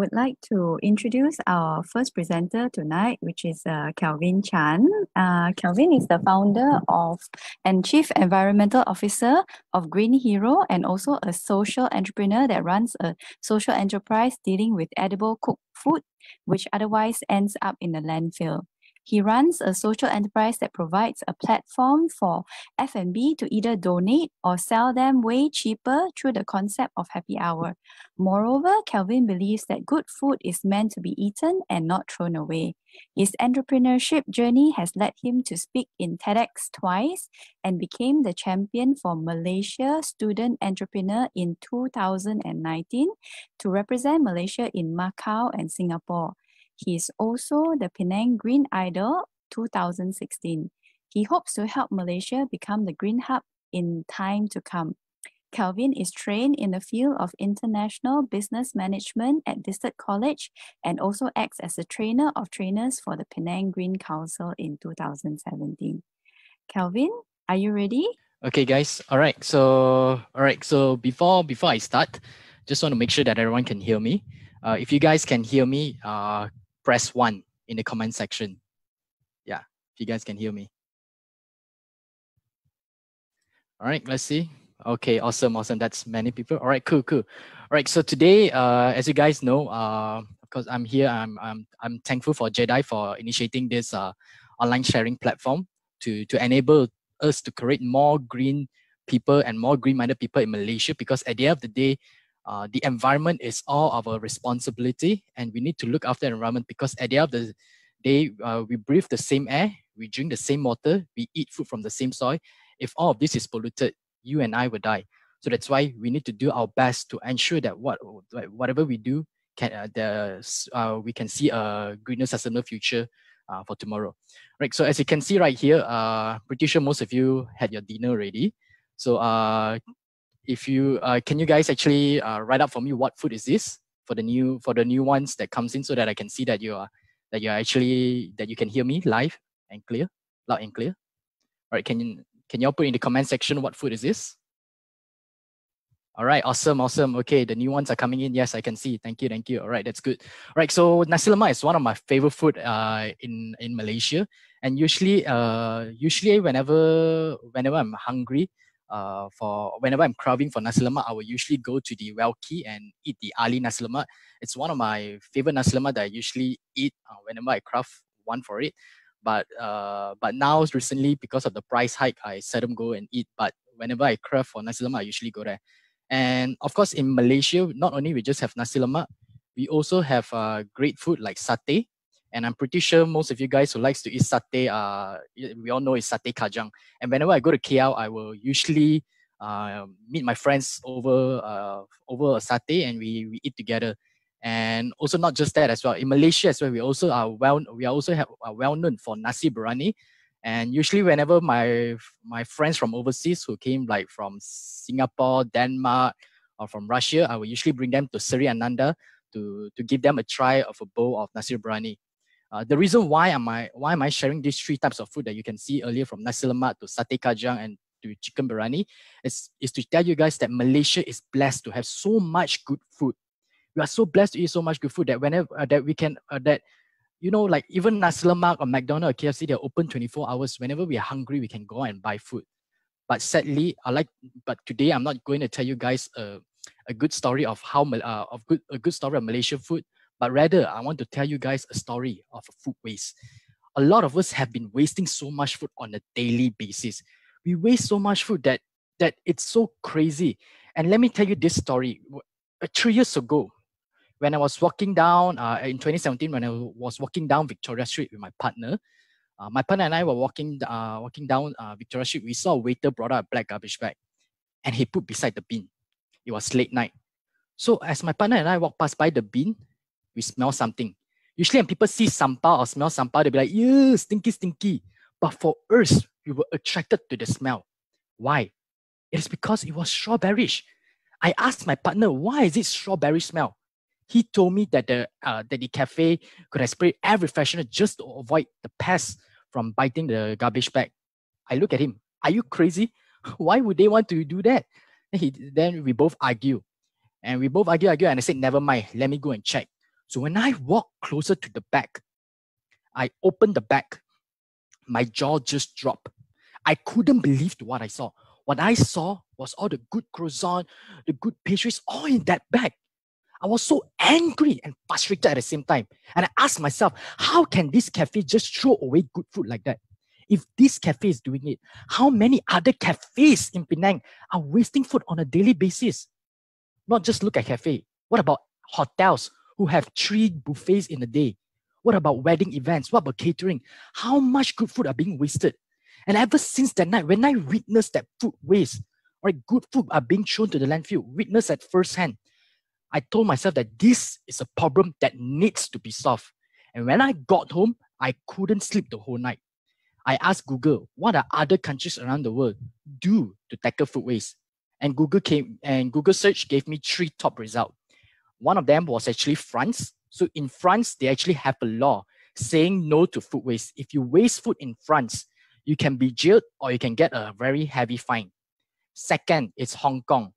would like to introduce our first presenter tonight, which is Kelvin Chan. Kelvin is the founder of and Chief Environmental Officer of Green Hero, and also a social entrepreneur that runs a social enterprise dealing with edible cooked food, which otherwise ends up in the landfill. He runs a social enterprise that provides a platform for F&B to either donate or sell them way cheaper through the concept of happy hour. Moreover, Kelvin believes that good food is meant to be eaten and not thrown away. His entrepreneurship journey has led him to speak in TEDx twice and became the champion for Malaysia Student Entrepreneur in 2019 to represent Malaysia in Macau and Singapore. He is also the Penang Green Idol 2016. He hopes to help Malaysia become the green hub in time to come. Kelvin is trained in the field of international business management at District College and also acts as a trainer of trainers for the Penang Green Council in 2017. Kelvin, are you ready? Okay, guys. All right. So before I start, just want to make sure that everyone can hear me. If you guys can hear me, press 1 in the comment section. Yeah, if you guys can hear me. All right, let's see. Okay, awesome. That's many people. All right, cool. All right, so today, as you guys know, of course, I'm here. I'm thankful for Jedi for initiating this online sharing platform to enable us to create more green people and more green-minded people in Malaysia, because at the end of the day, the environment is all our responsibility, and we need to look after the environment, because at the end of the day, we breathe the same air, we drink the same water, we eat food from the same soil. If all of this is polluted, you and I will die. So that's why we need to do our best to ensure that whatever we do, we can see a greener, sustainable future for tomorrow. Right. So as you can see right here, pretty sure most of you had your dinner already. So if you can you guys actually write up for me what food is this for the new ones that comes in, so that I can see that you can hear me live and clear, loud and clear. All right, can you all put in the comment section what food is this? All right, awesome. Okay, the new ones are coming in. Yes, I can see. Thank you. All right, that's good. All right, so nasi lemak is one of my favorite food in Malaysia, and usually whenever I'm hungry, whenever I'm craving for nasi lemak, I will usually go to the VIIII and eat the Ali nasi lemak. It's one of my favorite nasi lemak that I usually eat whenever I craft one for it. But now recently, because of the price hike, I seldom go and eat. But whenever I craft for nasi lemak, I usually go there. And of course, in Malaysia, not only we just have nasi lemak, we also have great food like satay. And I'm pretty sure most of you guys who likes to eat satay, we all know it's satay kajang. And whenever I go to KL, I will usually meet my friends over a satay, and we eat together. And also not just that as well. In Malaysia as well, we are well known for nasi biryani. And usually whenever my friends from overseas who came like from Singapore, Denmark, or from Russia, I will usually bring them to Sri Ananda to give them a try of a bowl of nasi biryani. The reason why am I sharing these 3 types of food that you can see earlier, from nasi lemak to satay kajang and to chicken biryani, is to tell you guys that Malaysia is blessed to have so much good food. We are so blessed to eat so much good food that whenever that we can like even nasi lemak or McDonald's or KFC, they're open 24 hours. Whenever we are hungry, we can go and buy food. But sadly, but today I'm not going to tell you guys a good story of a good story of Malaysian food, but rather I want to tell you guys a story of food waste. A lot of us have been wasting so much food on a daily basis. We waste so much food that it's so crazy. And let me tell you this story. 3 years ago, when I was walking down in 2017, when I was walking down Victoria Street with my partner and I were walking down Victoria Street, we saw a waiter brought out a black garbage bag, and he put beside the bin. It was late night. So as my partner and I walked past by the bin, we smell something. Usually when people see sampah or smell sampah, they'll be like, yeah, stinky. But for us, we were attracted to the smell. Why? It is because it was strawberries. I asked my partner, why is it strawberry smell? He told me that the cafe could have sprayed air freshener just to avoid the pests from biting the garbage bag. I look at him. Are you crazy? Why would they want to do that? Then we both argue. And we both argue, and I said, never mind, let me go and check. So when I walked closer to the bag, I opened the bag, my jaw just dropped. I couldn't believe what I saw. What I saw was all the good croissant, the good pastries, all in that bag. I was so angry and frustrated at the same time. And I asked myself, how can this cafe just throw away good food like that? If this cafe is doing it, how many other cafes in Penang are wasting food on a daily basis? Not just look at cafe. What about hotels who have 3 buffets in a day? What about wedding events? What about catering? How much good food are being wasted? And ever since that night, when I witnessed that food waste, right, good food are being thrown to the landfill, witnessed at first hand, I told myself that this is a problem that needs to be solved. And when I got home, I couldn't sleep the whole night. I asked Google, what are other countries around the world do to tackle food waste? And Google search gave me 3 top results. One of them was actually France. So in France, they actually have a law saying no to food waste. If you waste food in France, you can be jailed or you can get a very heavy fine. Second, it's Hong Kong.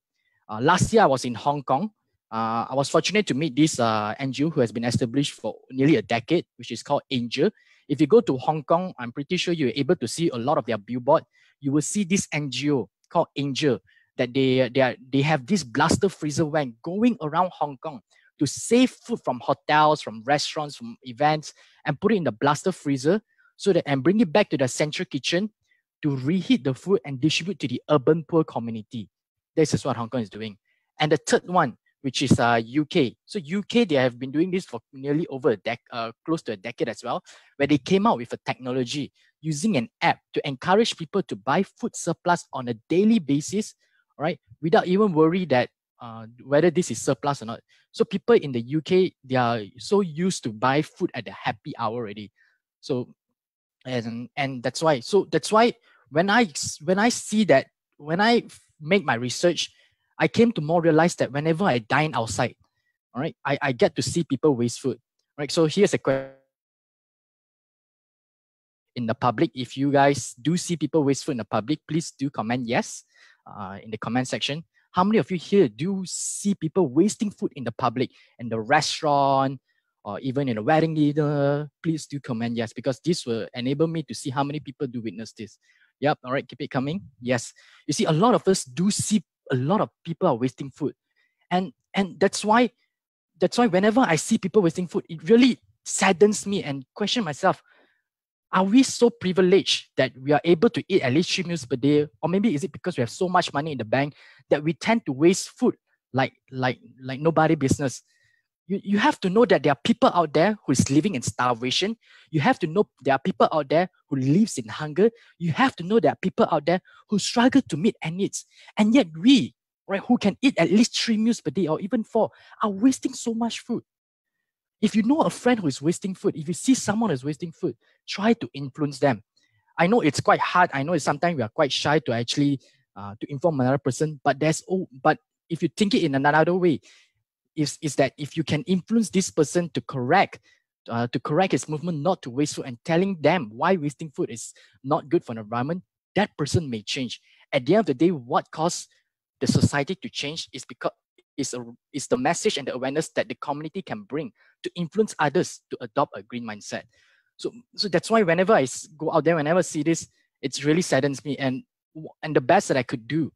Last year, I was in Hong Kong. I was fortunate to meet this NGO who has been established for nearly a decade, which is called Angel. If you go to Hong Kong, I'm pretty sure you're able to see a lot of their billboard. You will see this NGO called Angel, that they have this blaster freezer van going around Hong Kong to save food from hotels, from restaurants, from events, and put it in the blaster freezer so that and bring it back to the central kitchen to reheat the food and distribute to the urban poor community. This is what Hong Kong is doing. And the third one, which is UK. So UK, they have been doing this for nearly over close to a decade as well, where they came out with a technology using an app to encourage people to buy food surplus on a daily basis, right, without even worry that whether this is surplus or not. So people in the UK, they are so used to buy food at the happy hour already. So and that's why. So that's why when I see that, when I make my research, I came to more realize that whenever I dine outside, all right, I get to see people waste food. Right. So here's a question in the public. If you guys do see people waste food in the public, please do comment yes in the comment section. How many of you here do see people wasting food in the public, in the restaurant, or even in a wedding dinner? Please do comment yes, because this will enable me to see how many people do witness this. Yep. All right. Keep it coming. Yes. You see, a lot of us do see a lot of people are wasting food. And that's why whenever I see people wasting food, it really saddens me and question myself, are we so privileged that we are able to eat at least 3 meals per day? Or maybe is it because we have so much money in the bank that we tend to waste food like nobody business? You have to know that there are people out there who is living in starvation. You have to know there are people out there who lives in hunger. You have to know there are people out there who struggle to meet their needs. And yet we, right, who can eat at least 3 meals per day or even 4, are wasting so much food. If you know a friend who is wasting food, if you see someone who is wasting food, try to influence them. I know it's quite hard. I know sometimes we are quite shy to actually to inform another person, but but if you think it in another way, is that if you can influence this person to correct his movement not to waste food and telling them why wasting food is not good for the environment, that person may change. At the end of the day, what caused the society to change is because is the message and the awareness that the community can bring to influence others to adopt a green mindset. So that's why whenever I go out there, whenever I see this, it really saddens me. And the best that I could do,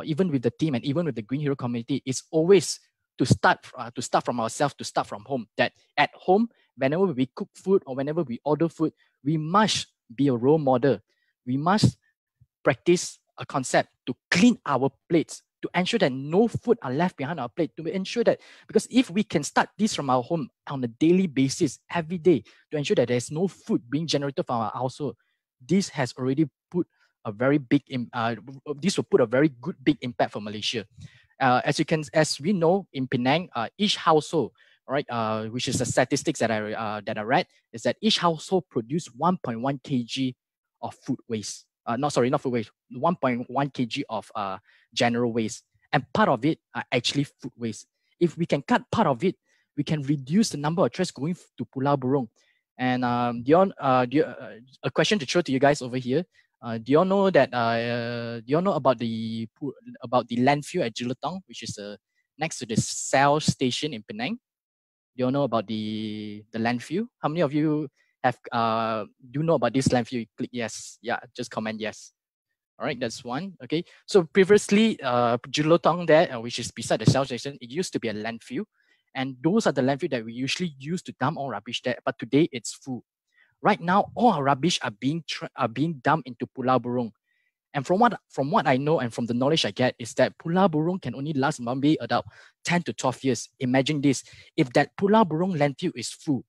even with the team and even with the Green Hero community, is always to start from ourselves, to start from home. That at home, whenever we cook food or whenever we order food, we must be a role model. We must practice a concept to clean our plates, to ensure that no food are left behind our plate, to ensure that, because if we can start this from our home on a daily basis, every day, to ensure that there's no food being generated from our household, this has already put a very big, this will put a very good big impact for Malaysia. As we know in Penang, each household, right, which is the statistics that I read, is that each household produce 1.1 kg of food waste. Not food waste, 1.1 kg of general waste. And part of it are actually food waste. If we can cut part of it, we can reduce the number of trash going to Pulau Burung. And a question to throw to you guys over here. Do you all know that? Do you all know about the landfill at Jeletong, which is next to the Cell station in Penang? you all know about the landfill? How many of you have do know about this landfill? Click yes. Yeah, just comment yes. All right, that's one. Okay, so previously, Julotong there, which is beside the Shell station, it used to be a landfill, and those are the landfill that we usually use to dump all rubbish there. But today it's full. Right now, all our rubbish are being dumped into Pulau Burung. And from what I know and from the knowledge I get is that Pulau Burung can only last maybe about 10 to 12 years. Imagine this: if that Pulau Burung landfill is full,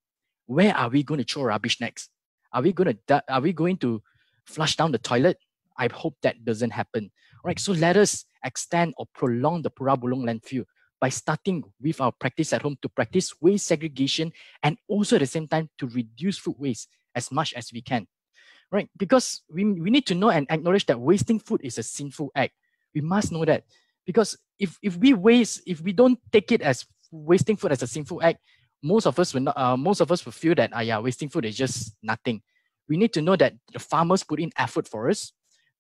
where are we going to throw rubbish next? Are we going to flush down the toilet? I hope that doesn't happen. All right, so let us extend or prolong the Pulau Burung landfill by starting with our practice at home to practice waste segregation and also at the same time to reduce food waste as much as we can. Right? Because we need to know and acknowledge that wasting food is a sinful act. We must know that. Because if we don't take it as wasting food as a sinful act, most of us will feel that yeah, wasting food is just nothing. We need to know that the farmers put in effort for us,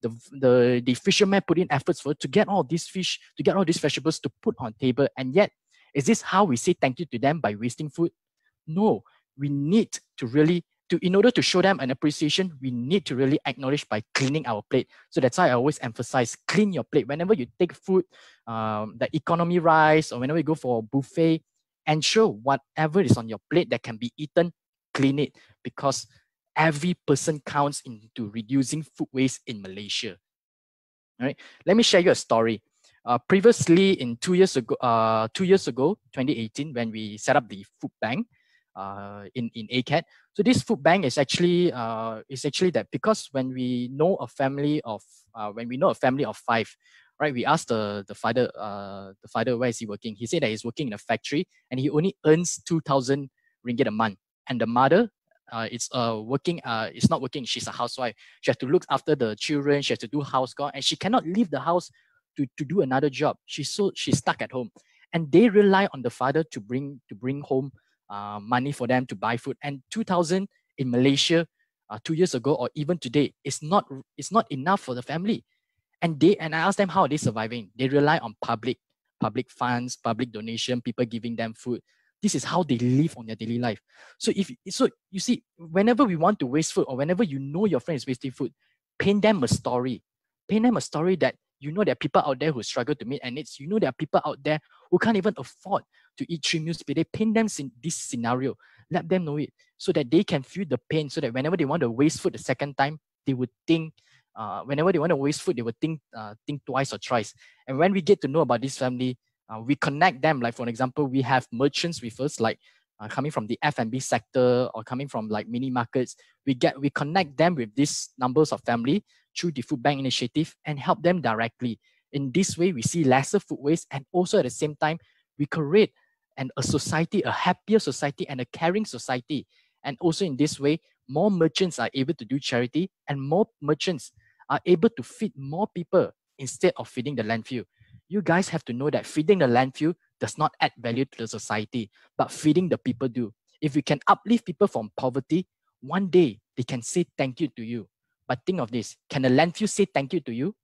the fishermen put in efforts for to get all these fish, to get all these vegetables to put on table, and yet is this how we say thank you to them, by wasting food? No, we need to really in order to show them an appreciation, we need to really acknowledge by cleaning our plate. So that's why I always emphasize clean your plate. Whenever you take food, the economy rice, or whenever you go for a buffet, ensure whatever is on your plate that can be eaten, clean it, because every person counts into reducing food waste in Malaysia. All right, let me share you a story. Previously, in 2 years ago, 2018, when we set up the food bank in ACAT. So this food bank is actually that because when we know a family of 5, right? We asked the father where is he working. He said that he's working in a factory and he only earns 2,000 ringgit a month. And the mother, it's not working. She's a housewife. She has to look after the children. She has to do house call, and she cannot leave the house to do another job. She's stuck at home, and they rely on the father to bring home money for them to buy food. And 2,000 in Malaysia 2 years ago or even today is not enough for the family. And I asked them, how are they surviving? They rely on public funds, public donation, people giving them food. This is how they live on their daily life. So you see, whenever we want to waste food, or whenever you know your friend is wasting food, paint them a story. Paint them a story that you know there are people out there who struggle to meet their needs. You know there are people out there who can't even afford to eat 3 meals per day. Paint them in this scenario. Let them know it so that they can feel the pain, so that whenever they want to waste food the second time, they would think, whenever they want to waste food, they would think twice or thrice. And when we get to know about this family, we connect them. Like, for example, we have merchants with us, like coming from the F&B sector or coming from like mini markets. We connect them with these numbers of family through the food bank initiative and help them directly. In this way, we see lesser food waste, and also at the same time, we create a society, a happier society and a caring society. And also in this way, more merchants are able to do charity, and more merchants are able to feed more people instead of feeding the landfill. You guys have to know that feeding the landfill does not add value to the society, but feeding the people do. If we can uplift people from poverty, one day they can say thank you to you. But think of this, can a landfill say thank you to you?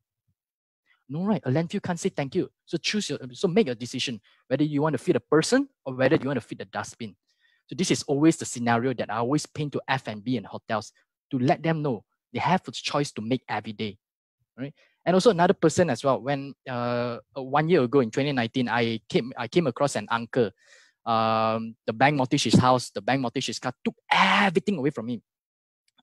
No, right? A landfill can't say thank you. So make a decision whether you want to feed a person or whether you want to feed the dustbin. So this is always the scenario that I always paint to F&B and hotels, to let them know they have a choice to make every day, right? And also another person as well. When 1 year ago in 2019, I came across an uncle. The bank mortgaged his house, the bank mortgaged his car, took everything away from him.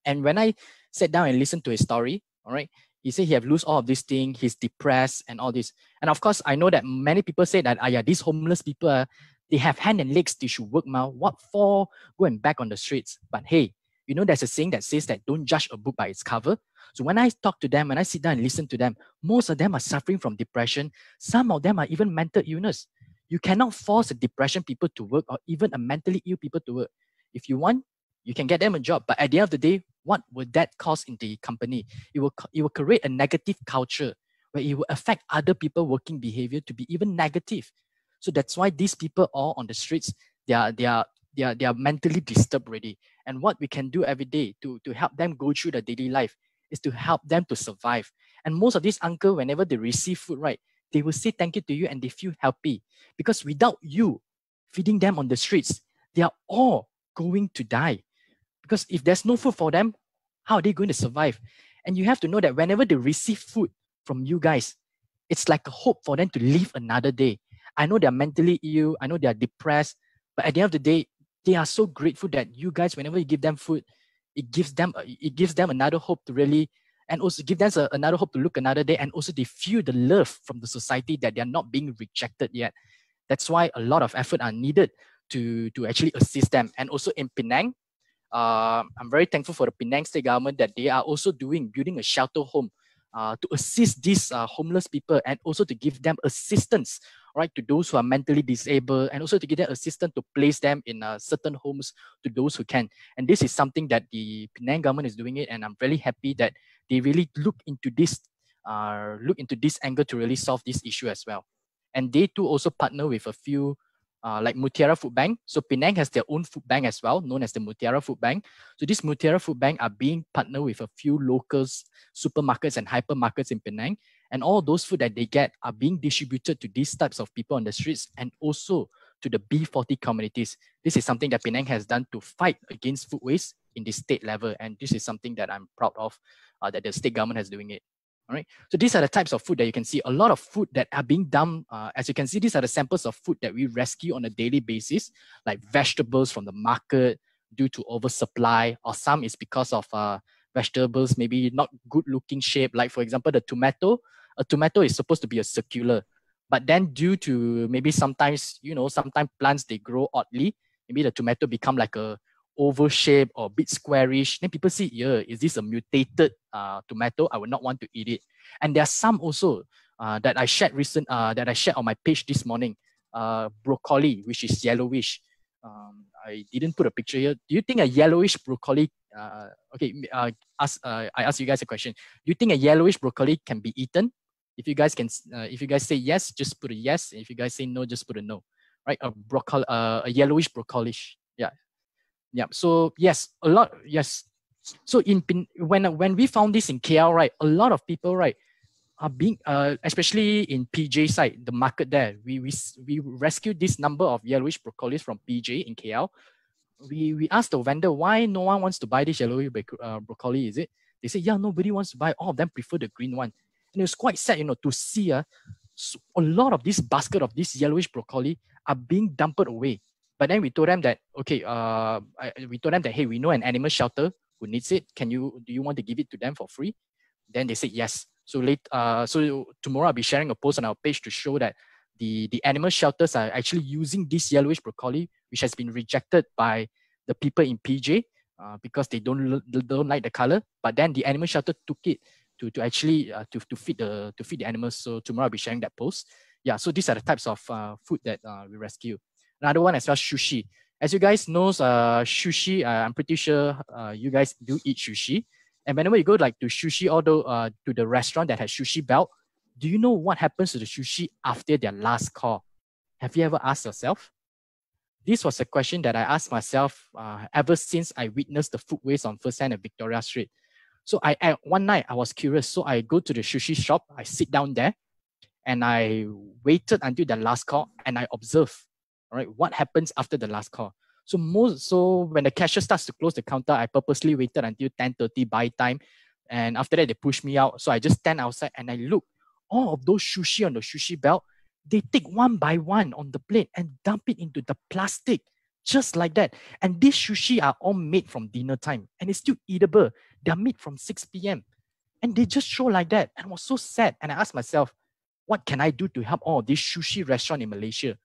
And when I sat down and listened to his story, all right, he said he have lost all of these things, he's depressed and all this. And of course, I know that many people say that, yeah, these homeless people, they have hand and legs, they should work now. What for go and back on the streets? But hey, you know, there's a saying that says that don't judge a book by its cover. So when I talk to them, when I sit down and listen to them, most of them are suffering from depression. Some of them are even mental illness. You cannot force a depression people to work, or even a mentally ill people to work. If you want, you can get them a job. But at the end of the day, what would that cost in the company? It will create a negative culture where it will affect other people working behavior to be even negative. So that's why these people are on the streets. They are mentally disturbed already. And what we can do every day to help them go through their daily life is to help them to survive. And most of these uncles, whenever they receive food, right, they will say thank you to you and they feel happy. Because without you feeding them on the streets, they are all going to die. Because if there's no food for them, how are they going to survive? And you have to know that whenever they receive food from you guys, it's like a hope for them to live another day. I know they're mentally ill, I know they're depressed, but at the end of the day, they are so grateful that you guys, whenever you give them food, it gives them another hope to really, and also give them another hope to look another day, and also they feel the love from the society that they're not being rejected yet. That's why a lot of effort are needed to actually assist them. And also in Penang, I'm very thankful for the Penang state government that they are also building a shelter home to assist these homeless people, and also to give them assistance, right, to those who are mentally disabled, and also to give them assistance to place them in certain homes to those who can. And this is something that the Penang government is doing it, and I'm really happy that they really look into this angle to really solve this issue as well. And they too also partner with a few like Mutiara Food Bank. So Penang has their own food bank as well, known as the Mutiara Food Bank. So this Mutiara Food Bank are being partnered with a few local supermarkets and hypermarkets in Penang. And all those food that they get are being distributed to these types of people on the streets, and also to the B40 communities. This is something that Penang has done to fight against food waste in the state level. And this is something that I'm proud of, that the state government is doing it. All right. So these are the types of food that you can see. A lot of food that are being dumped. As you can see, these are the samples of food that we rescue on a daily basis, like vegetables from the market due to oversupply, or some is because of vegetables maybe not good looking shape. Like for example, the tomato. A tomato is supposed to be a circular, but then due to maybe sometimes, sometimes plants, they grow oddly. Maybe the tomato become like a oval shape or a bit squarish. Then people say, yeah, is this a mutated tomato? I would not want to eat it. And there are some also that I shared on my page this morning. Broccoli, which is yellowish. I didn't put a picture here. Do you think a yellowish broccoli? I ask you guys a question. Do you think a yellowish broccoli can be eaten? If you guys say yes, just put a yes. If you guys say no, just put a no. Right? A yellowish broccoli. Yeah. So yes, a lot. Yes. So when we found this in KL, right, a lot of people, right, are being especially in PJ side, the market there. We rescued this number of yellowish broccolis from PJ in KL. We asked the vendor why no one wants to buy this yellowish broccoli. Is it? They say, yeah, nobody wants to buy. All of them prefer the green one. And it was quite sad, to see a lot of this basket of this yellowish broccoli are being dumped away. But then we told them that, okay, hey, we know an animal shelter who needs it. Do you want to give it to them for free? Then they said yes. So tomorrow I'll be sharing a post on our page to show that the animal shelters are actually using this yellowish broccoli, which has been rejected by the people in PJ because they don't like the color. But then the animal shelter took it to actually to feed the animals. So tomorrow I'll be sharing that post. Yeah. So these are the types of food that we rescue. Another one as well, sushi. As you guys know, sushi. I'm pretty sure you guys do eat sushi. And whenever you go like to sushi, although to the restaurant that has sushi belt, do you know what happens to the sushi after their last call? Have you ever asked yourself? This was a question that I asked myself ever since I witnessed the food waste on first hand at Victoria Street. So one night I was curious. So I go to the sushi shop, I sit down there, and I waited until the last call, and I observe, all right, what happens after the last call. So when the cashier starts to close the counter, I purposely waited until 10:30 buy time. And after that, they push me out. So I just stand outside and I look. All of those sushi on the sushi belt, they take one by one on the plate and dump it into the plastic, just like that. And these sushi are all made from dinner time, and it's still eatable. They're made from 6 p.m. And they just show like that. And I was so sad. And I asked myself, what can I do to help all of these sushi restaurants in Malaysia?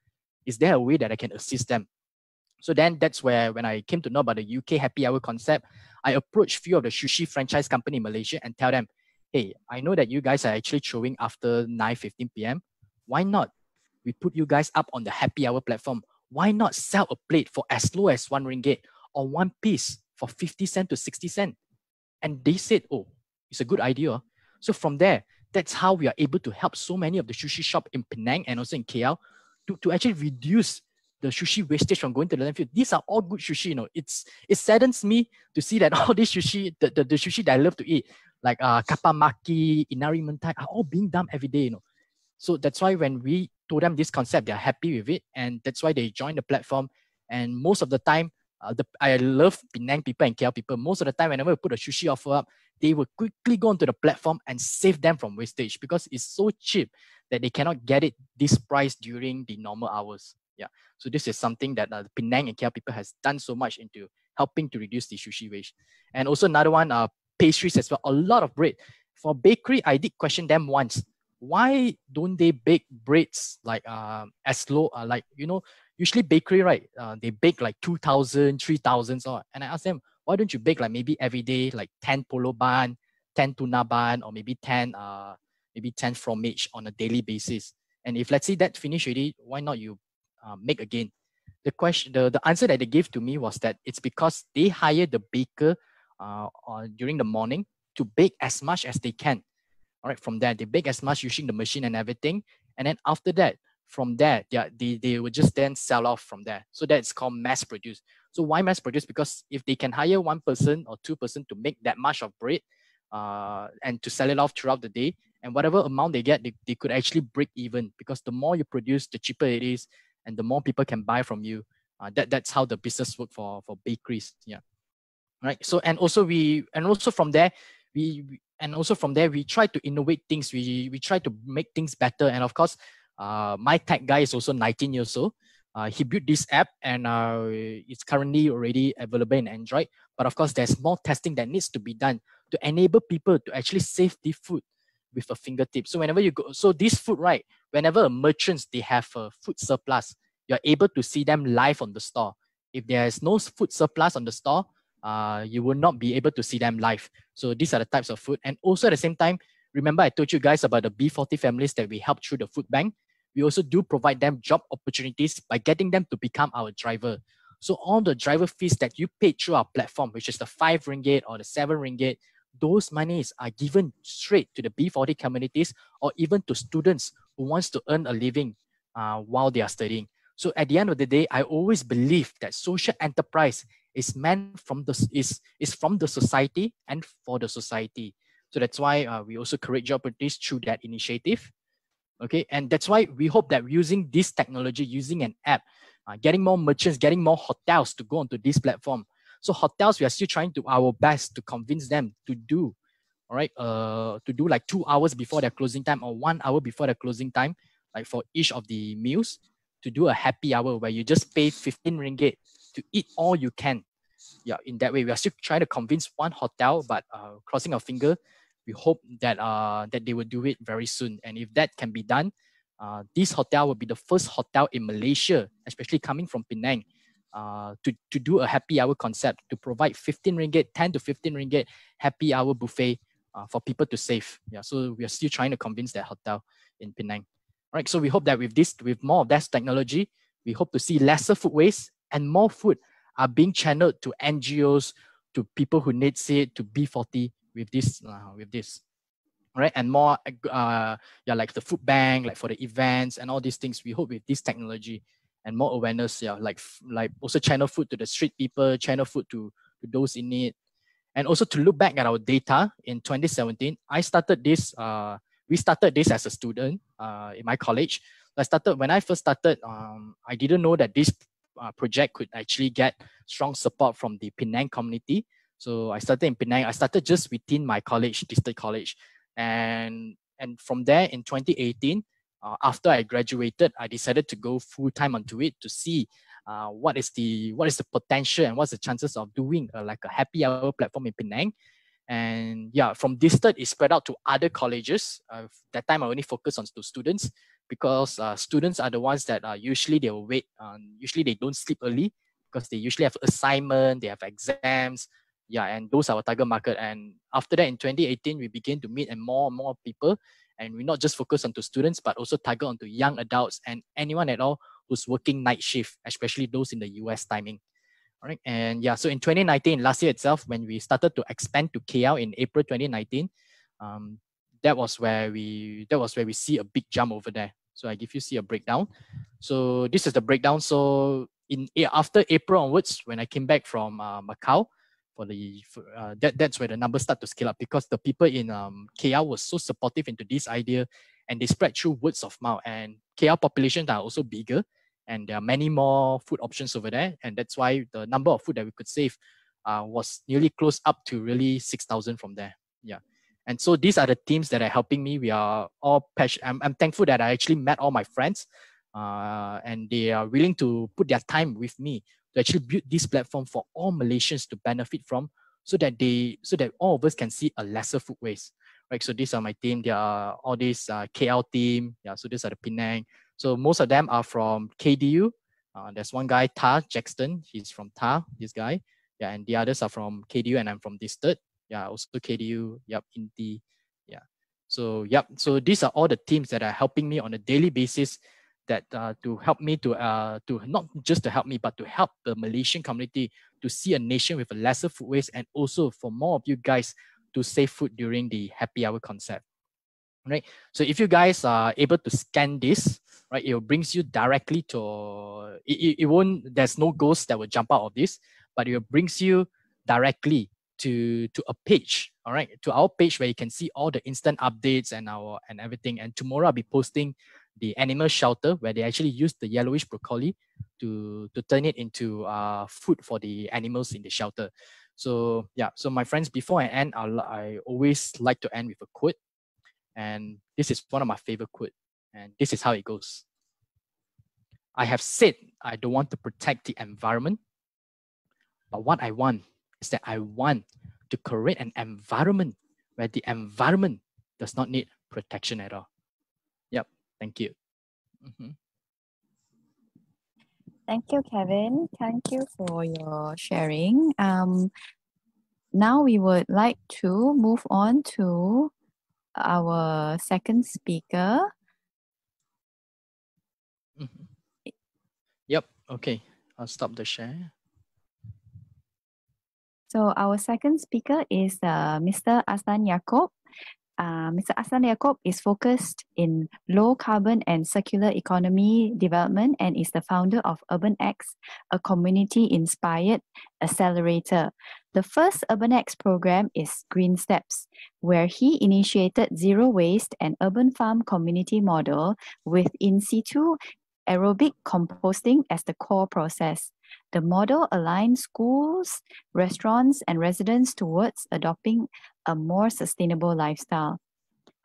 Is there a way that I can assist them? So then that's where, when I came to know about the UK happy hour concept, I approached a few of the sushi franchise company in Malaysia and tell them, hey, I know that you guys are actually throwing after 9:15 p.m. Why not? We put you guys up on the happy hour platform. Why not sell a plate for as low as RM1 or one piece for 50 cents to 60 cents? And they said, oh, it's a good idea. So from there, that's how we are able to help so many of the sushi shop in Penang and also in KL to actually reduce the sushi wastage from going to the landfill. These are all good sushi, It saddens me to see that all these sushi, the sushi that I love to eat, like kapamaki, inari mentai, are all being dumped every day, So that's why when we told them this concept, they're happy with it. And that's why they joined the platform. And most of the time, I love Penang people and KL people. Most of the time, whenever we put a sushi offer up, they will quickly go onto the platform and save them from wastage because it's so cheap that they cannot get it this price during the normal hours. Yeah. So this is something that Penang and KL people has done so much into helping to reduce the sushi waste. And also another one, pastries as well. A lot of bread. For bakery, I did question them once. Why don't they bake breads like as low, like, you know, usually bakery, right? They bake like 2,000, 3,000. And I asked them, why don't you bake like maybe every day, like 10 polo bun, 10 tuna bun, or maybe 10 fromage on a daily basis? And if let's say that finish already, why not you make again? The answer that they gave to me was that it's because they hire the baker during the morning to bake as much as they can. All right, from there, they bake as much using the machine and everything. And then after that, from there, they would just then sell off from there. So that's called mass produce. So why mass produce? Because if they can hire one person or two person to make that much of bread and to sell it off throughout the day, and whatever amount they get, they could actually break even, because the more you produce, the cheaper it is, and the more people can buy from you. That's how the business work for bakeries. Yeah. Right. So and also from there we try to innovate things. We try to make things better. And of course, my tech guy is also 19 years old. He built this app, and it's currently already available in Android. But of course, there's more testing that needs to be done to enable people to actually save the food with a fingertip. So whenever you go, so this food, right, whenever a merchants, they have a food surplus, you're able to see them live on the store. If there is no food surplus on the store, you will not be able to see them live. So these are the types of food. And also at the same time, remember I told you guys about the B40 families that we help through the food bank. We also do provide them job opportunities by getting them to become our driver. So all the driver fees that you paid through our platform, which is the 5 ringgit or the 7 ringgit, those monies are given straight to the B40 communities, or even to students who wants to earn a living while they are studying. So at the end of the day, I always believe that social enterprise is meant from from the society and for the society. So that's why we also create job opportunities through that initiative. Okay, and that's why we hope that using this technology, using an app, getting more merchants, getting more hotels to go onto this platform. So hotels, we are still trying to our best to convince them to do, all right, to do like 2 hours before their closing time or 1 hour before their closing time, like for each of the meals, to do a happy hour where you just pay 15 ringgit to eat all you can. Yeah, in that way, we are still trying to convince one hotel, but crossing our finger, we hope that that they will do it very soon. And if that can be done, this hotel will be the first hotel in Malaysia, especially coming from Penang, to do a happy hour concept, to provide 15 ringgit, 10 to 15 ringgit happy hour buffet for people to save. Yeah, so we are still trying to convince that hotel in Penang. All right, so we hope that with more of that technology, we hope to see lesser food waste and more food are being channeled to NGOs, to people who need it, to B40 with this. Right, and more like the food bank, like for the events and all these things. We hope with this technology and more awareness, like also channel food to the street people, channel food to those in need. And also to look back at our data in 2017, we started this as a student in my college. When I first started, I didn't know that this project could actually get strong support from the Penang community. So I started in Penang. I started just within my college, district college. And from there in 2018, after I graduated, I decided to go full-time onto it to see what is the potential and what's the chances of doing like a happy hour platform in Penang. And yeah, from Distant, it spread out to other colleges. That time I only focused on students, because students are the ones that usually they will wait. Usually they don't sleep early because they usually have assignment, they have exams. Yeah, and those are our target market. And after that, in 2018, we began to meet and more people. And we not just focus on to students, but also target onto young adults and anyone at all who's working night shift, especially those in the US timing. All right. And yeah, so in 2019, last year itself, when we started to expand to KL in April 2019, that was where we see a big jump over there. So I see a breakdown. So this is the breakdown. So after April onwards, when I came back from Macau, that's where the numbers start to scale up, because the people in KL was so supportive into this idea, and they spread through words of mouth. And KL populations are also bigger, And there are many more food options over there. And that's why the number of food that we could save was nearly close up to really 6,000 from there. Yeah. And so these are the teams that are helping me. We are all passionate. I'm thankful that I actually met all my friends and they are willing to put their time with me to actually build this platform for all Malaysians to benefit from, so that all of us can see a lesser food waste. Right. So these are my team. There are all these KL team. Yeah. So these are the Penang. So most of them are from KDU. There's one guy, Tar Jackson. He's from Tar, this guy. Yeah. And the others are from KDU and I'm from this third. Yeah. Also KDU. Yep. Inti. Yeah. So, yep. So these are all the teams that are helping me on a daily basis that to help me to not just to help me, but to help the Malaysian community to see a nation with a lesser food waste, and also for more of you guys to save food during the happy hour concept. Right. So if you guys are able to scan this, right, it brings you directly to, it won't, there's no ghost that will jump out of this, but it brings you directly to a page, all right, to our page where you can see all the instant updates and everything. And tomorrow I'll be posting the animal shelter where they actually use the yellowish broccoli to turn it into food for the animals in the shelter. So yeah, so my friends, before I end, I always like to end with a quote. And this is one of my favorite quotes. And this is how it goes. I have said I don't want to protect the environment, but what I want is that I want to create an environment where the environment does not need protection at all. Yep. Thank you. Mm-hmm. Thank you, Kevin. Thank you for your sharing. Now we would like to move on to our second speaker. Mm-hmm. Yep. Okay. I'll stop the share. So our second speaker is Mr. Azlan Yaacob. Mr. Azlan Yaacob is focused in low carbon and circular economy development and is the founder of UrbanX, a community-inspired accelerator. The first UrbanX program is GreenSteps, where he initiated zero waste and urban farm community model with in-situ aerobic composting as the core process. The model aligns schools, restaurants, and residents towards adopting a more sustainable lifestyle.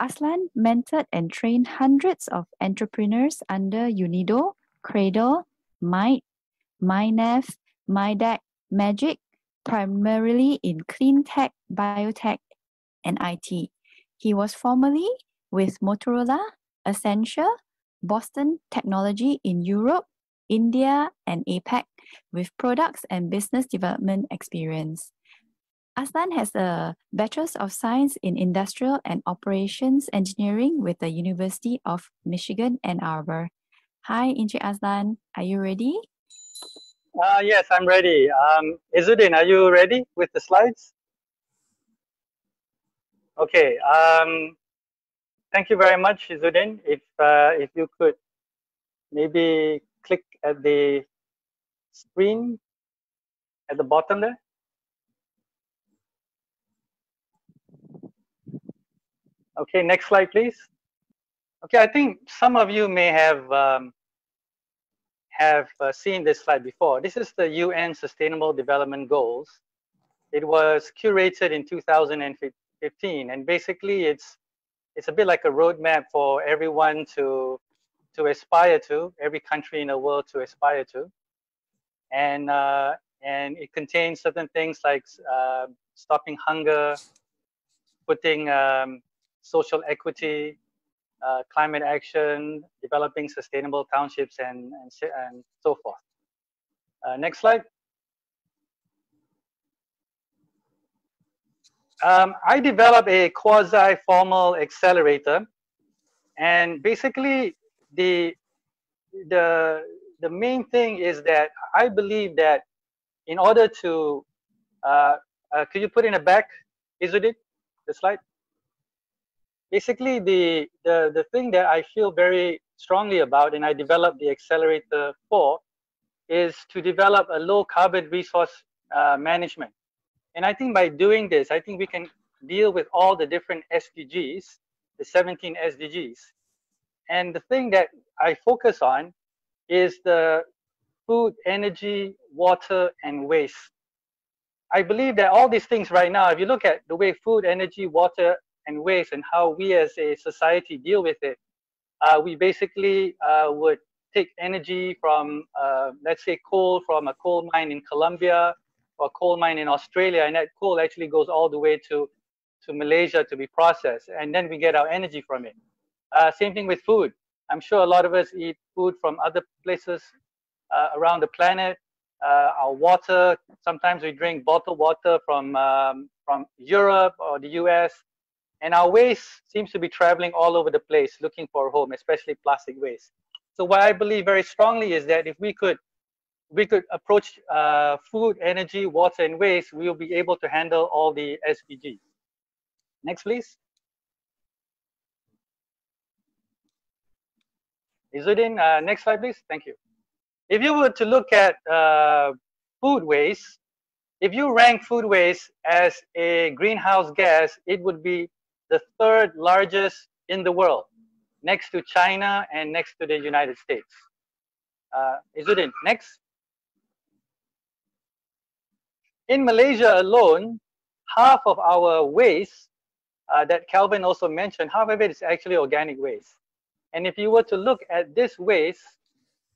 Azlan mentored and trained hundreds of entrepreneurs under UNIDO, Cradle, MyNEF, MDEC, MAGIC, primarily in clean tech, biotech, and IT. He was formerly with Motorola, Accenture, Boston Technology in Europe, India, and APAC, with products and business development experience. Azlan has a Bachelor's of Science in Industrial and Operations Engineering with the University of Michigan, Ann Arbor. Hi, Encik Azlan. Are you ready? Yes, I'm ready. Izzuddin, are you ready with the slides? Okay. Thank you very much, Izzuddin. If you could maybe click at the screen at the bottom there. Okay, next slide, please. Okay, I think some of you may have seen this slide before. This is the UN Sustainable Development Goals. It was curated in 2015, and basically it's a bit like a roadmap for everyone to aspire to, every country in the world to aspire to, and it contains certain things like stopping hunger, putting social equity, climate action, developing sustainable townships, and so forth. Next slide. I developed a quasi-formal accelerator, and basically the main thing is that I believe that in order to could you put in a back, Izzuddin, the slide? Basically, the thing that I feel very strongly about, and I developed the accelerator for, is to develop a low carbon resource management. And I think by doing this, I think we can deal with all the different SDGs, the 17 SDGs. And the thing that I focus on is the food, energy, water, and waste. I believe that all these things right now, if you look at the way food, energy, water, and waste and how we as a society deal with it, we basically would take energy from, let's say, coal from a coal mine in Colombia or coal mine in Australia, and that coal actually goes all the way to Malaysia to be processed, and then we get our energy from it. Same thing with food. I'm sure a lot of us eat food from other places around the planet. Our water, sometimes we drink bottled water from Europe or the US, and our waste seems to be traveling all over the place looking for a home, especially plastic waste. So what I believe very strongly is that if we could approach food, energy, water, and waste, we will be able to handle all the SDGs. Next, please. Izzuddin, next slide, please. Thank you. If you were to look at food waste, if you rank food waste as a greenhouse gas, it would be the third largest in the world, next to China and next to the United States. Izzuddin, next. In Malaysia alone, half of our waste that Calvin also mentioned, half of it is actually organic waste. And if you were to look at this waste,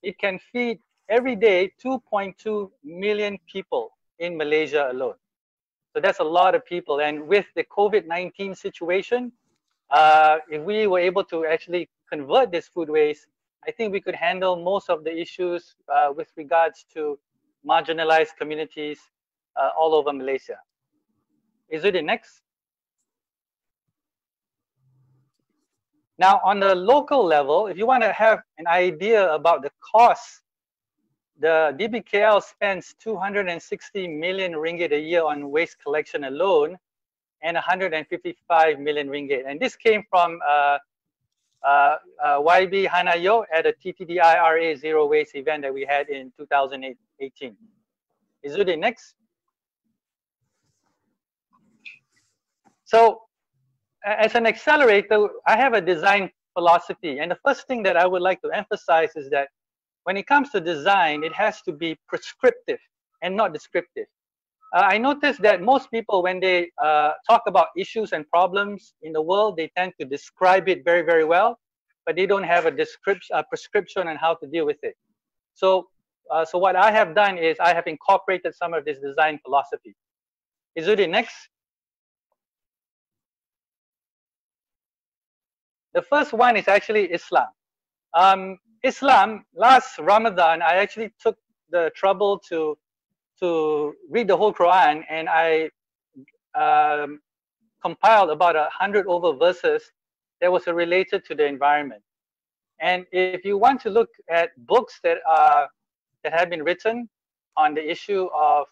it can feed every day 2.2 million people in Malaysia alone. So that's a lot of people. And with the COVID-19 situation, if we were able to actually convert this food waste, I think we could handle most of the issues with regards to marginalized communities all over Malaysia. Izzuddin, next. Now, on the local level, if you want to have an idea about the cost, the DBKL spends 260 million ringgit a year on waste collection alone, and 155 million ringgit. And this came from YB Hanayo at a TTDI Zero Waste event that we had in 2018. Izzuddin, next. So, as an accelerator, I have a design philosophy. And the first thing that I would like to emphasize is that when it comes to design, it has to be prescriptive and not descriptive. I noticed that most people, when they talk about issues and problems in the world, they tend to describe it very, very well, but they don't have a prescription on how to deal with it. So, so what I have done is I have incorporated some of this design philosophy. Izzuddin, next. The first one is actually Islam. Islam, last Ramadan, I actually took the trouble to read the whole Quran, and I compiled about 100 over verses that was related to the environment. And if you want to look at books that have been written on the issue of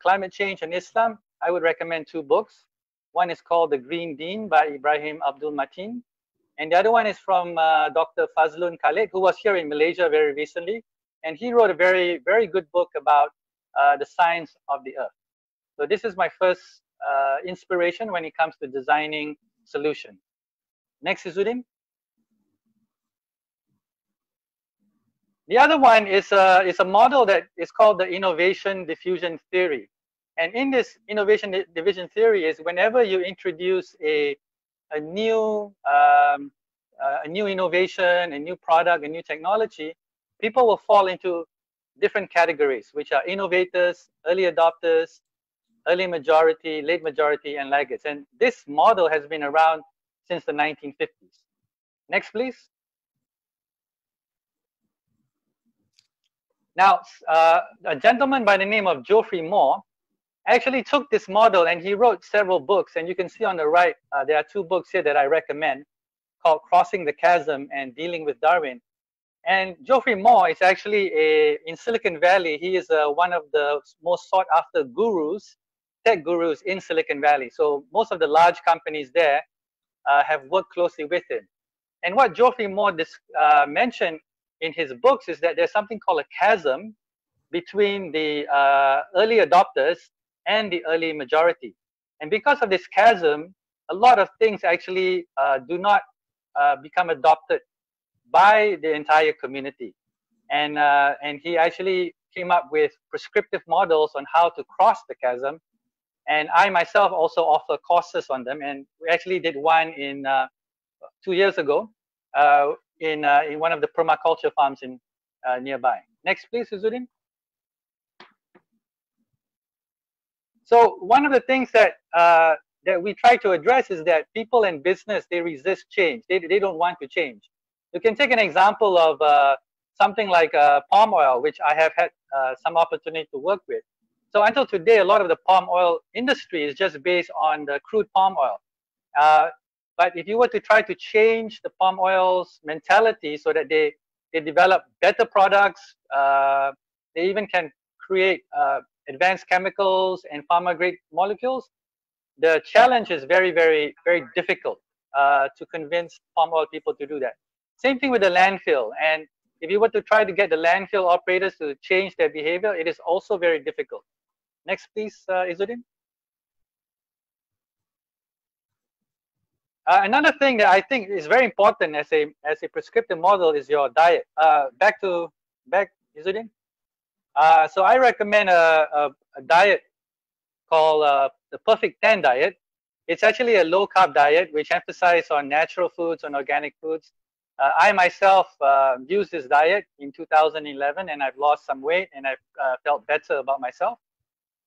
climate change and Islam, I would recommend two books. One is called The Green Deen by Ibrahim Abdul Mateen, and the other one is from Dr. Fazlun Khalid, who was here in Malaysia very recently, and he wrote a very, very good book about the science of the earth. So this is my first inspiration when it comes to designing solutions. Next, Izzuddin. The other one is a model that is called the innovation diffusion theory. And in this innovation division theory is whenever you introduce a new innovation, a new product, a new technology, people will fall into different categories, which are innovators, early adopters, early majority, late majority, and laggards. And this model has been around since the 1950s. Next, please. Now, a gentleman by the name of Geoffrey Moore actually took this model and he wrote several books. And you can see on the right, there are two books here that I recommend called Crossing the Chasm and Dealing with Darwin. And Geoffrey Moore is actually in Silicon Valley. He is one of the most sought after gurus, tech gurus in Silicon Valley. So most of the large companies there have worked closely with him. And what Geoffrey Moore mentioned in his books is that there's something called a chasm between the early adopters and the early majority. And because of this chasm, a lot of things actually do not become adopted by the entire community. and he actually came up with prescriptive models on how to cross the chasm. And I myself also offer courses on them, and we actually did one in 2 years ago in one of the permaculture farms in nearby. Next, please, Izzuddin. So one of the things that that we try to address is that people in business, they resist change. They don't want to change. You can take an example of something like palm oil, which I have had some opportunity to work with. So until today, a lot of the palm oil industry is just based on the crude palm oil. But if you were to try to change the palm oil's mentality so that they develop better products, they even can create advanced chemicals and pharma-grade molecules, the challenge is very, very, very difficult to convince palm oil people to do that. Same thing with the landfill. And if you were to try to get the landfill operators to change their behavior, it is also very difficult. Next, please, Izzuddin. Another thing that I think is very important as a prescriptive model is your diet. Back, Izzuddin. So I recommend a diet called the Perfect 10 diet. It's actually a low-carb diet which emphasizes on natural foods, on organic foods. I myself used this diet in 2011, and I've lost some weight, and I've felt better about myself.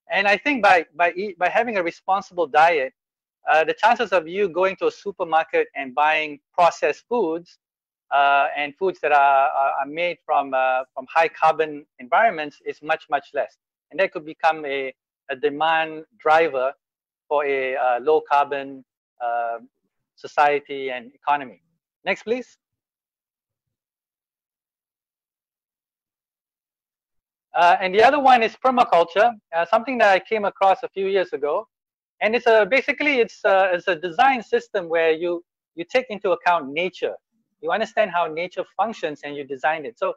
And I think by having a responsible diet, the chances of you going to a supermarket and buying processed foods and foods that are made from high carbon environments is much, much less. And that could become a demand driver for a low carbon society and economy. Next, please. And the other one is permaculture, something that I came across a few years ago. And it's basically it's a design system where you take into account nature. You understand how nature functions and you design it. So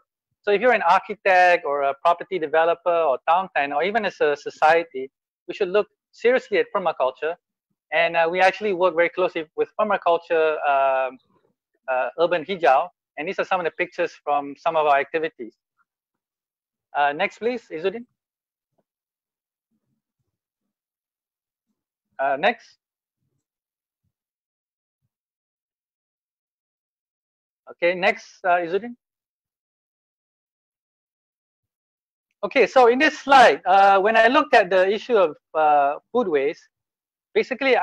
if you're an architect or a property developer or town planner, or even as a society, we should look seriously at permaculture. And we actually work very closely with permaculture urban hijau. And these are some of the pictures from some of our activities. Next, please, Izzuddin. Next. Okay, next, Izzuddin. Okay, so in this slide, when I looked at the issue of food waste, basically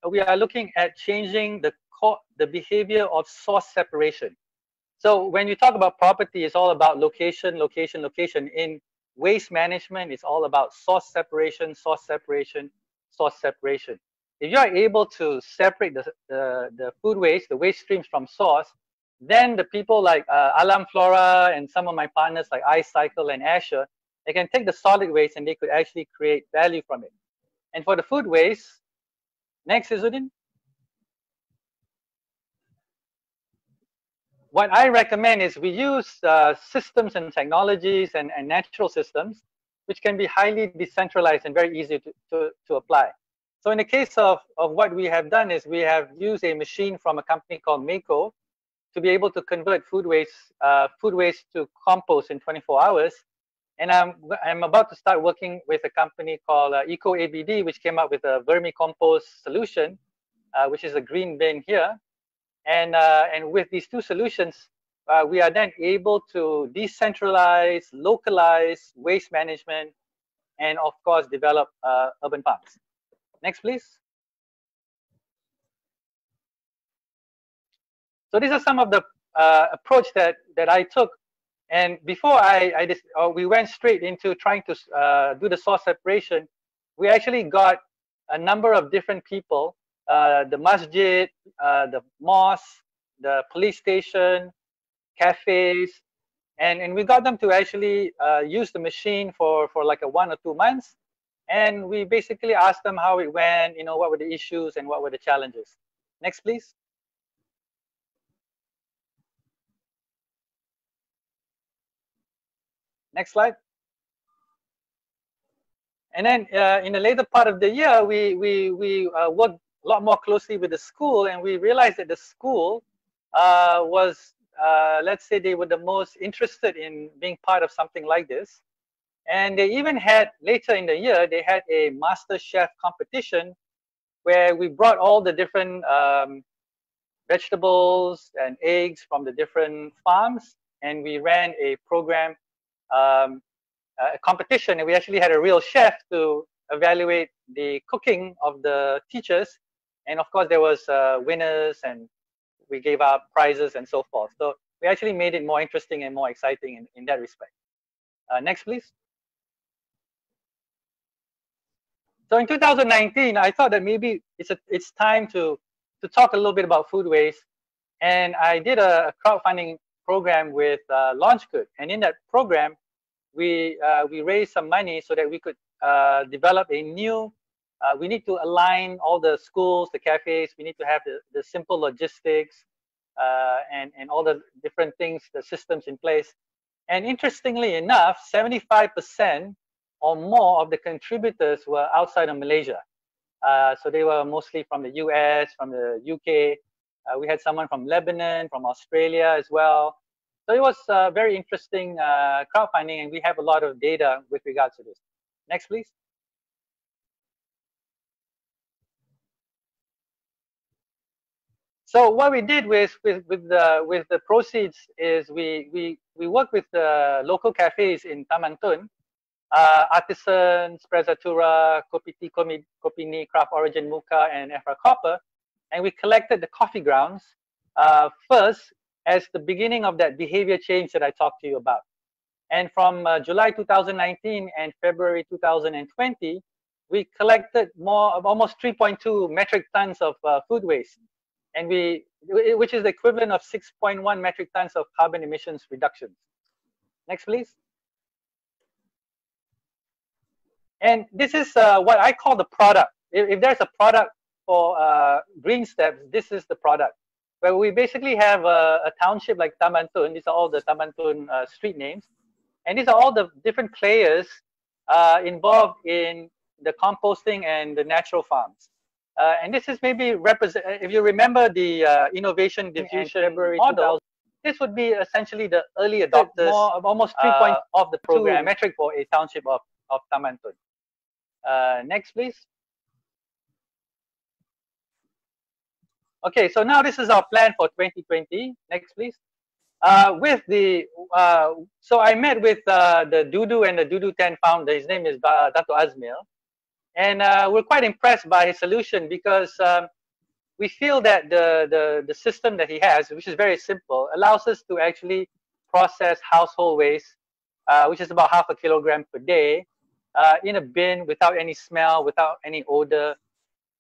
we are looking at changing the behavior of source separation. So when you talk about property, it's all about location, location, location. In waste management, it's all about source separation, source separation, source separation. If you are able to separate the food waste, the waste streams from source, then the people like Alam Flora and some of my partners like iCycle and Asher, they can take the solid waste and they could actually create value from it. And for the food waste, next, Izzuddin. What I recommend is we use systems and technologies and natural systems, which can be highly decentralized and very easy to apply. So in the case of what we have done is we have used a machine from a company called Mako to be able to convert food waste to compost in 24 hours. And I'm about to start working with a company called EcoABD, which came up with a vermicompost solution, which is a green bin here. And with these two solutions, we are then able to decentralize, localize waste management, and of course, develop urban parks. Next, please. So these are some of the approach that I took. And before we went straight into trying to do the source separation, we actually got a number of different people, the masjid, the mosque, the police station, cafes, and we got them to actually use the machine for like 1 or 2 months. And we basically asked them how it went, you know, what were the issues and what were the challenges. Next, please. Next slide. And then in the later part of the year, we worked a lot more closely with the school, and we realized that the school was let's say they were the most interested in being part of something like this. And they even had, later in the year, they had a Master Chef competition where we brought all the different vegetables and eggs from the different farms, and we ran a program, a competition, and we actually had a real chef to evaluate the cooking of the teachers. And of course, there was winners, and we gave out prizes and so forth. So we actually made it more interesting and more exciting in that respect. Next, please. So in 2019, I thought that maybe it's time to talk a little bit about food waste. And I did a crowdfunding program with LaunchGood. And in that program, we raised some money so that we could develop a new, we need to align all the schools, the cafes, we need to have the simple logistics and all the different things, the systems in place. And interestingly enough, 75% or more of the contributors were outside of Malaysia. So they were mostly from the US, from the UK. We had someone from Lebanon, from Australia as well. So it was very interesting crowdfunding, and we have a lot of data with regards to this. Next, please. So what we did with the proceeds is we worked with the local cafes in Taman Tun, Artisans, Prezatura, Kopi Tea, Kopi Ni, Craft Origin, Muka, and Efra Copper, and we collected the coffee grounds first as the beginning of that behavior change that I talked to you about. And from July 2019 and February 2020, we collected almost 3.2 metric tons of food waste, and which is the equivalent of 6.1 metric tons of carbon emissions reductions. Next, please. And this is what I call the product. If there's a product for GreenSteps, this is the product. Where we basically have a township like Taman Tun. These are all the Taman Tun street names. And these are all the different players involved in the composting and the natural farms. And this is maybe if you remember the innovation diffusion model, this would be essentially the early adopters, almost 3 points of the program metric for a township of Taman Tun. Next, please. Okay, so now this is our plan for 2020. Next, please. So I met with the Doodoo and the Doodoo 10 founder. His name is Dato Azmil. And we're quite impressed by his solution because we feel that the system that he has, which is very simple, allows us to actually process household waste, which is about 0.5 kilogram per day, in a bin without any smell, without any odor,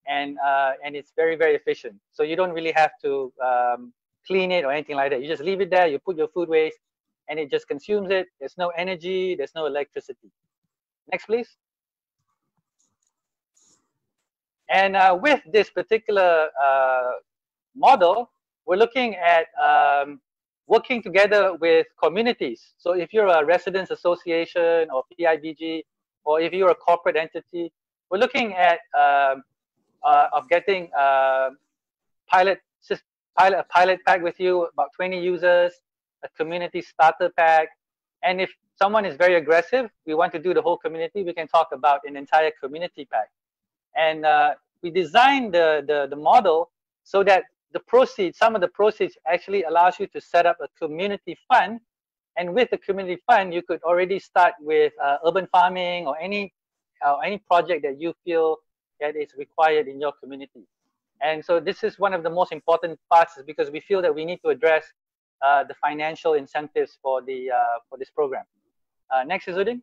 and it's very, very efficient. So you don't really have to clean it or anything like that. You just leave it there, you put your food waste, and it just consumes it. There's no energy, there's no electricity. Next, please. And with this particular model, we're looking at working together with communities. So if you're a residents association or PIBG, or if you're a corporate entity, we're looking at of getting a pilot pack with you, about 20 users, a community starter pack. And if someone is very aggressive, we want to do the whole community, we can talk about an entire community pack. And we designed the model so that the proceeds, some of the proceeds actually allows you to set up a community fund. And with the community fund, you could already start with urban farming or any project that you feel that is required in your community. And so this is one of the most important parts, is because we feel that we need to address the financial incentives for this program. Next, Izzuddin.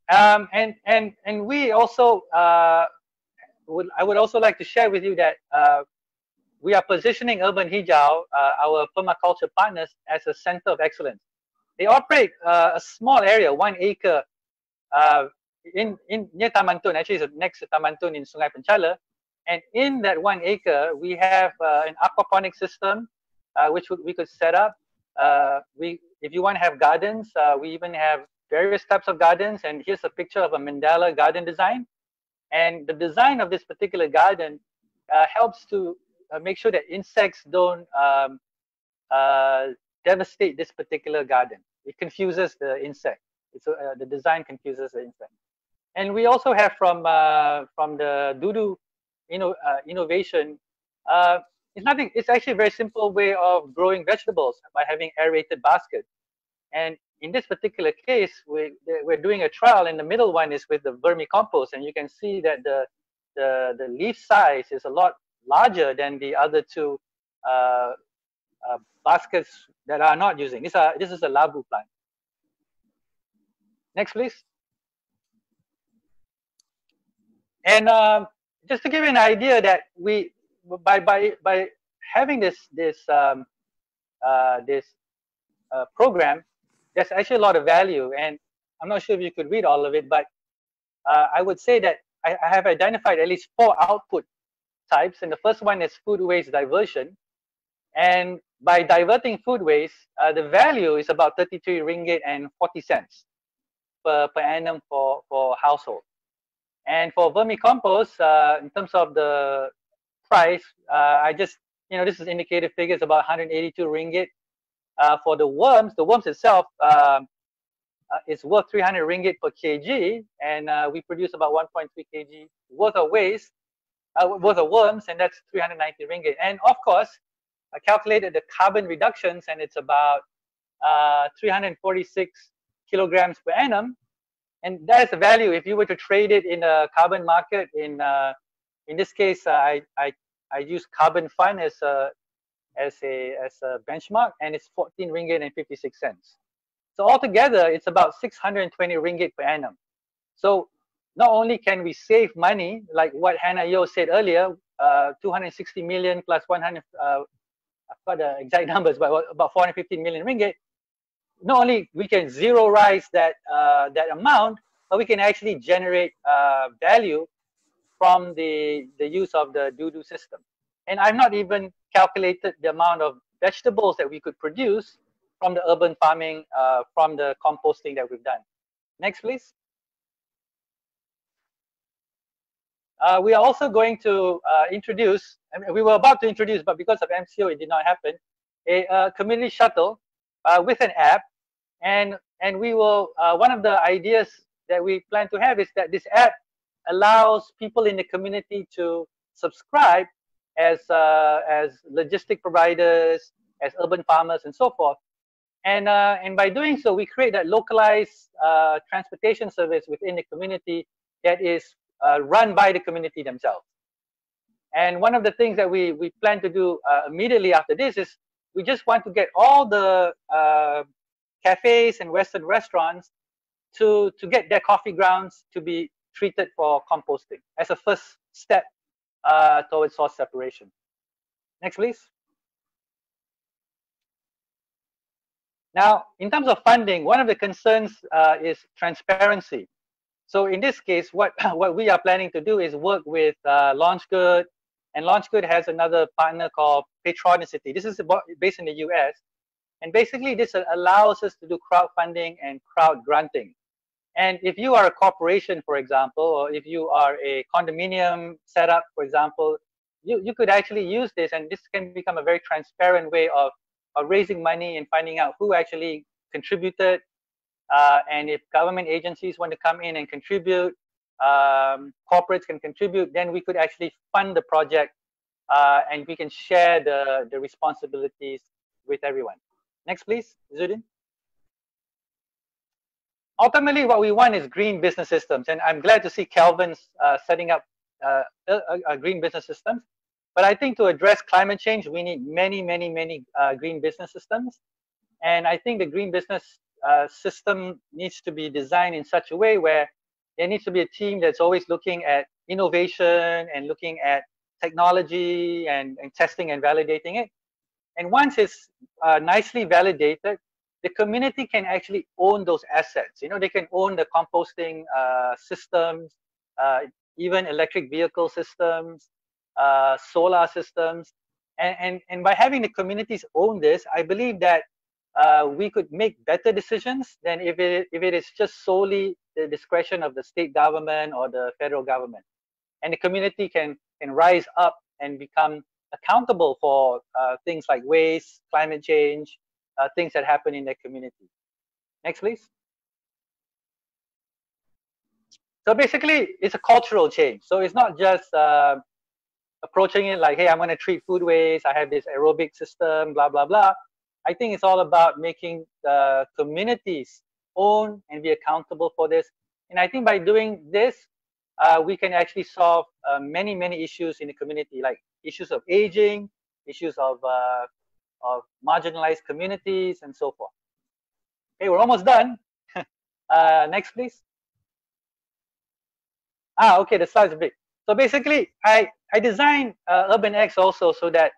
And we also I would also like to share with you that we are positioning Urban Hijau, our Permaculture Partners, as a center of excellence. They operate a small area, 1 acre, near Taman Tun. Actually, it's next to Taman Tun in Sungai Penchala. And in that 1 acre, we have an aquaponic system, which we could set up. If you want to have gardens, we even have various types of gardens. And here's a picture of a mandala garden design. And the design of this particular garden helps to make sure that insects don't devastate this particular garden. It confuses the insect. The design confuses the insect. And we also have from the Doodoo innovation. It's nothing. It's actually a very simple way of growing vegetables by having aerated baskets. And in this particular case, we're doing a trial, and the middle one is with the vermicompost, and you can see that the leaf size is a lot larger than the other two baskets that are not using. This is a labu plant. Next, please. And just to give you an idea that by having this program, there's actually a lot of value. And I'm not sure if you could read all of it, but I would say that I have identified at least 4 output types. And the first one is food waste diversion. And by diverting food waste, the value is about 33 ringgit and 40 cents per annum for household. And for vermicompost, in terms of the price, I just, this is indicative figures, about 182 ringgit. For the worms itself is worth 300 ringgit per kg, and we produce about 1.3 kg worth of waste, worth of worms, and that's 390 ringgit. And of course, I calculated the carbon reductions, and it's about 346 kilograms per annum. And that is the value if you were to trade it in a carbon market. In this case, I use Carbon Fund as a benchmark, and it's 14 ringgit and 56 cents. So altogether, it's about 620 ringgit per annum. So not only can we save money, like what Hannah Yo said earlier, 260 million plus 100, I've got the exact numbers, but about 415 million ringgit. Not only we can zeroize that amount, but we can actually generate value from the use of the Doodoo system. And I've not even calculated the amount of vegetables that we could produce from the urban farming, from the composting that we've done. Next, please. We are also going to introduce, we were about to introduce, but because of MCO, it did not happen, a community shuttle with an app. And we will, one of the ideas that we plan to have is that this app allows people in the community to subscribe as logistic providers, as urban farmers, and so forth. And by doing so, we create that localized transportation service within the community that is run by the community themselves. And one of the things that we plan to do immediately after this is we just want to get all the cafes and Western restaurants to get their coffee grounds to be treated for composting as a first step towards source separation. Next, please. Now, in terms of funding, one of the concerns is transparency. So in this case, what we are planning to do is work with LaunchGood, and LaunchGood has another partner called Patronicity. This is based in the US. And basically, this allows us to do crowdfunding and crowd granting. And if you are a corporation, for example, or if you are a condominium setup, for example, you could actually use this, and this can become a very transparent way of raising money and finding out who actually contributed. And if government agencies want to come in and contribute, corporates can contribute, then we could actually fund the project and we can share the responsibilities with everyone. Next, please, Zudin. Ultimately, what we want is green business systems, and I'm glad to see Kelvin's setting up a green business systems. But I think to address climate change, we need many green business systems. And I think the green business system needs to be designed in such a way where there needs to be a team that's always looking at innovation and looking at technology and testing and validating it. And once it's nicely validated, the community can actually own those assets. They can own the composting systems, even electric vehicle systems, solar systems. And by having the communities own this, I believe that we could make better decisions than if it is just solely the discretion of the state government or the federal government. And the community can rise up and become accountable for things like waste, climate change, things that happen in their community. Next, please. So basically, it's a cultural change. So it's not just approaching it like, hey, I'm going to treat food waste. I have this aerobic system, blah, blah, blah. I think it's all about making the communities own and be accountable for this. And I think by doing this, we can actually solve many, many issues in the community, like issues of aging, issues of marginalized communities, and so forth. Okay, we're almost done. Next, please. Okay, the slides are big. So basically, I designed UrbanX also so that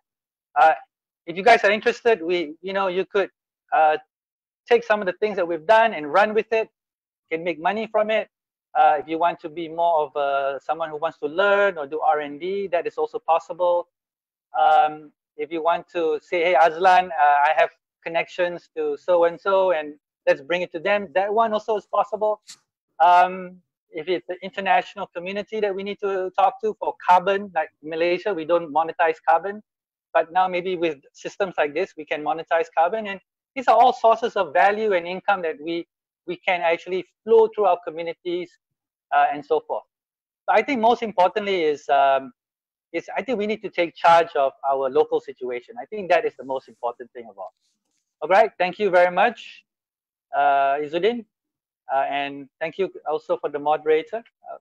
if you guys are interested, you could take some of the things that we've done and run with it, can make money from it. If you want to be more of someone who wants to learn or do R&D, that is also possible. If you want to say, hey, Azlan, I have connections to so-and-so, and let's bring it to them, that one also is possible. If it's the international community that we need to talk to for carbon, like Malaysia, we don't monetize carbon. But now maybe with systems like this, we can monetize carbon. And these are all sources of value and income that we can actually flow through our communities and so forth. But I think most importantly is I think we need to take charge of our local situation. I think that is the most important thing of all. All right, thank you very much, Izzuddin. And thank you also for the moderator.